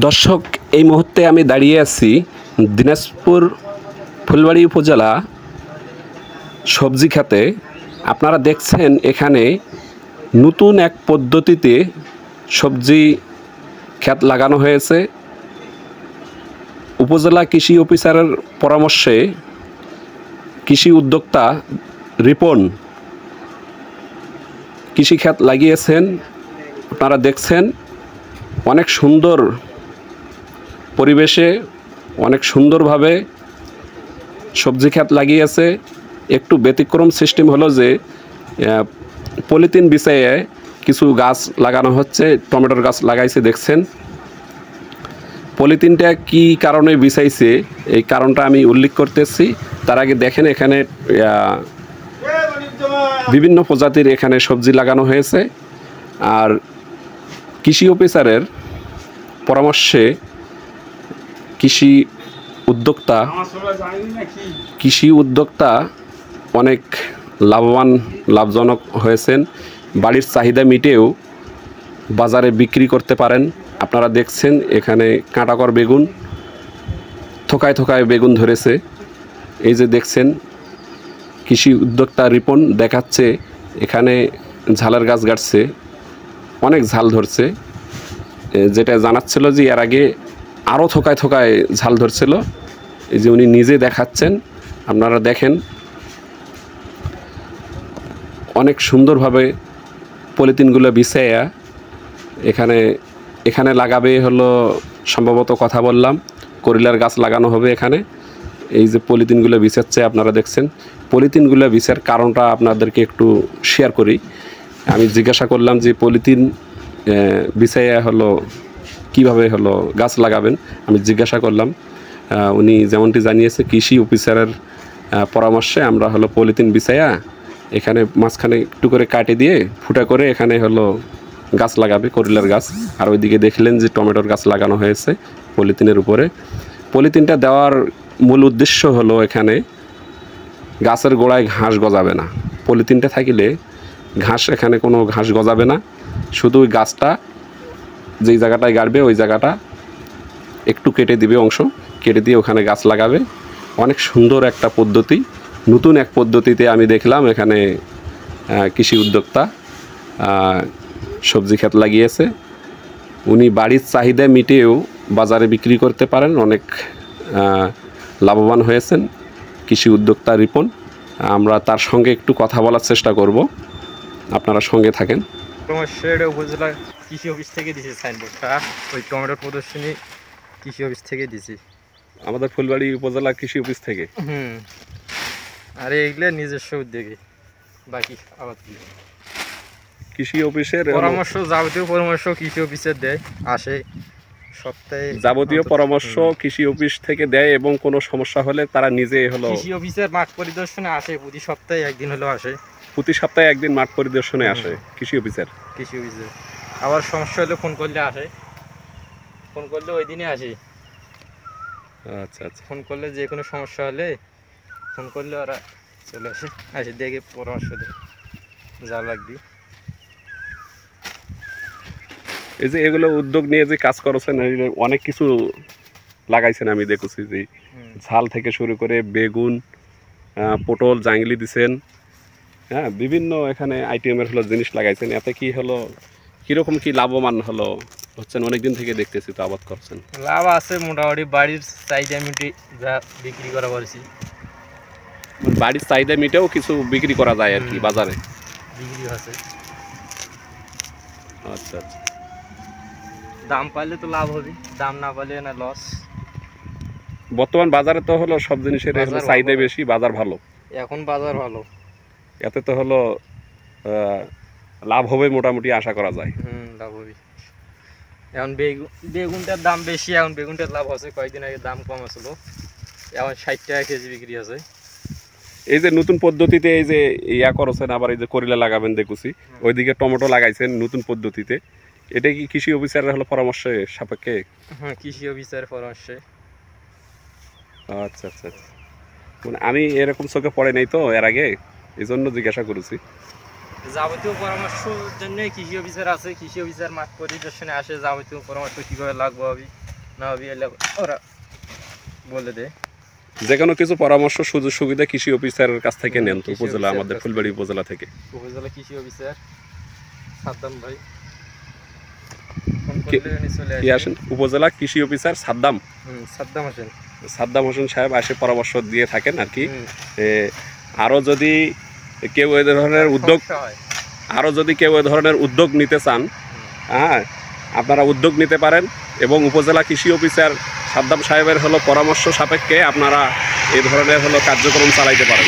দর্শক, এই মুহূর্তে আমি দাঁড়িয়ে আছি দিনাজপুর ফুলবাড়ী উপজেলা সবজি খাতে। আপনারা দেখছেন এখানে নতুন এক পদ্ধতিতে সবজি ক্ষেত লাগানো হয়েছে। উপজেলা কৃষি অফিসারের পরামর্শে কৃষি উদ্যোক্তা রিপন কৃষিখাত লাগিয়েছেন। আপনারা দেখছেন অনেক সুন্দর পরিবেশে অনেক সুন্দরভাবে সবজি ক্ষেত লাগিয়েছে। একটু ব্যতিক্রম সিস্টেম হলো যে পলিথিন বিছাইয়ে কিছু গাছ লাগানো হচ্ছে। টমেটোর গাছ লাগাইছে দেখছেন। পলিথিনটা কি কারণে বিছাইছে এই কারণটা আমি উল্লেখ করতেছি। তার আগে দেখেন এখানে বিভিন্ন প্রজাতির এখানে সবজি লাগানো হয়েছে। আর কৃষি অফিসারের পরামর্শে কৃষি উদ্যোক্তা অনেক লাভজনক হয়েছেন। বাড়ির চাহিদা মিটেও বাজারে বিক্রি করতে পারেন। আপনারা দেখছেন এখানে কাঁটাকর বেগুন, থোকায় থোকায় বেগুন ধরেছে। এই যে দেখছেন কৃষি উদ্যোক্তা রিপন দেখাচ্ছে এখানে ঝালের গাছ গাড়ছে, অনেক ঝাল ধরছে। যেটা জানাচ্ছিল যে এর আগে আরও থোকায় থোকায় ঝাল ধরছিল। এই যে উনি নিজে দেখাচ্ছেন, আপনারা দেখেন অনেক সুন্দরভাবে পলিথিনগুলো বিছাইয়া এখানে লাগাবে হলো সম্ভবত কথা বললাম করিলার গাছ লাগানো হবে এখানে। এই যে পলিথিনগুলো বিছাচ্ছে আপনারা দেখছেন। পলিথিনগুলো বিছার কারণটা আপনাদেরকে একটু শেয়ার করি। আমি জিজ্ঞাসা করলাম যে পলিথিন বিছাইয়া হলো কীভাবে হলো গাছ লাগাবেন, আমি জিজ্ঞাসা করলাম। উনি যেমনটি জানিয়েছে কৃষি অফিসারের পরামর্শে আমরা হলো পলিথিন বিছাইয়া এখানে মাঝখানে একটু করে কাটে দিয়ে ফুটা করে এখানে হলো গাছ লাগাবে, করিলার গাছ। আর ওইদিকে দেখলেন যে টমেটোর গাছ লাগানো হয়েছে পলিথিনের উপরে। পলিথিনটা দেওয়ার মূল উদ্দেশ্য হলো এখানে গাছের গোড়ায় ঘাস গজাবে না। পলিথিনটা থাকিলে ঘাস এখানে কোনো ঘাস গজাবে না। শুধু ওই গাছটা যেই জায়গাটায় গাড়বে ওই জায়গাটা একটু কেটে দিবে, অংশ কেটে দিয়ে ওখানে গাছ লাগাবে। অনেক সুন্দর একটা পদ্ধতি, নতুন এক পদ্ধতিতে আমি দেখলাম এখানে কৃষি উদ্যোক্তা সবজি ক্ষেত লাগিয়েছে। উনি বাড়ির চাহিদা মিটেও বাজারে বিক্রি করতে পারেন, অনেক লাভবান হয়েছেন কৃষি উদ্যোক্তা রিপন। আমরা তার সঙ্গে একটু কথা বলার চেষ্টা করব, আপনারা সঙ্গে থাকেন। উপজেলা কৃষি অফিস থেকে দিয়েছি সাইনবোর্ডটা, ওই টমেটোর প্রদর্শনী কৃষি অফিস থেকে দিয়েছি, আমাদের ফুলবাড়ী উপজেলা কৃষি অফিস থেকে। আর এইগুলো নিজস্ব উদ্যোগে বাকি আবার কৃষি অফিসের পরামর্শ, যাবতীয় পরামর্শ কৃষি অফিসের দেয়, আসে সপ্তাহে যাবতীয় পরামর্শ কৃষি অফিস থেকে দেয় এবং কোনো সমস্যা হলে তারা নিজে হলো কৃষি অফিসের মাঠ পরিদর্শনে আসে। প্রতি সপ্তাহে একদিন হলেও আসে, প্রতি সপ্তাহে একদিন মাঠ পরিদর্শনে আসে কৃষি অফিসের। আবার সমস্যা হলে ফোন করলে আসে, ফোন করলে ওই দিনে আসে। আচ্ছা আচ্ছা, ফোন করলে যে কোনো সমস্যা হলে ফোন করলে ওরা চলে আসে দেখে পরামর্শ দেয় যা লাগবে। এই যে এগুলো উদ্যোগ নিয়ে যে কাজ করেছেন, অনেক কিছু লাগাইছেন আমি দেখেছি, যে ঝাল থেকে শুরু করে বেগুন, পটল, জাংলি দিছেন, হ্যাঁ বিভিন্ন এখানে আইটেমের হলো জিনিস লাগাইছেন। এতে কি হলো কীরকম কি লাভবান হলো হচ্ছেন? অনেকদিন থেকে দেখতেছি তো আবাদ করছেন। লাভ আছে মোটামুটি, বাড়ির চাহিদা মিটি যা বিক্রি করা পারছি। বাড়ির চাহিদা মিটেও কিছু বিক্রি করা যায় আর কি, বাজারে বিক্রি আছে। আচ্ছা আচ্ছা, দাম পাইলে তো লাভ হবে, দাম না পাইলে না লস। বর্তমান বাজারে তো হলো সব জিনিসের চাহিদা বেশি, বাজার ভালো, এখন বাজার ভালো, এতে তো হলো লাভ হবে মোটামুটি আশা করা যায়। লাভ হবে। এখন বেগুনটার দাম বেশি, এখন বেগুনটার লাভ আছে। কয়েকদিন আগে দাম কম আসলো, এখন 60 টাকা কেজি বিক্রি আছে। এই যে নতুন পদ্ধতিতে এই যে ইয়া করছেন, আবার এই যে করিলা লাগাবেন দেখুছি, ওইদিকে টমেটো লাগাইছেন নতুন পদ্ধতিতে, এটা কি কৃষি অফিসারের হলো পরামর্শে সাপেক্ষে? হ্যাঁ, কৃষি অফিসারের পরামর্শে। আচ্ছা আচ্ছা আচ্ছা, মানে আমি এরকম চোখে পড়ে নাই তো এর আগে, এই জন্য জিজ্ঞাসা করেছি। যাবতীয় পরামর্শের জন্য কৃষি অফিসার আছে, কৃষি অফিসার মাঠ পরিদর্শনে আসে, যাবতীয় পরামর্শ কীভাবে লাগবো হবে না হবে ওরা বলে দেয়। যে কোনো কিছু পরামর্শ সুযোগ সুবিধা কৃষি অফিসারের কাছ থেকে নেন তো, কৃষি উপজেলা অফিসারের আমাদের কাছ ফুলবাড়ি উপজেলা থেকে। উপজেলা কৃষি অফিসার সাদ্দাম ভাই ফোন কি- করলে উনি চলে কি আসেন। আসেন উপজেলা কৃষি অফিসার সাদ্দাম সাদ্দাম হোসেন। সাদ্দাম হোসেন সাহেব এসে পরামর্শ দিয়ে থাকেন আর কি। হুম, আরও যদি কেউ এই ধরনের উদ্যোগ সমস্যা হয়। আরও যদি কেউ এই ধরনের উদ্যোগ নিতে চান, হ্যাঁ আপনারা উদ্যোগ নিতে পারেন এবং উপজেলা কৃষি অফিসার সাদ্দাম সাহেবের হলো পরামর্শ সাপেক্ষে আপনারা এই ধরনের হলো কার্যক্রম চালাইতে পারেন।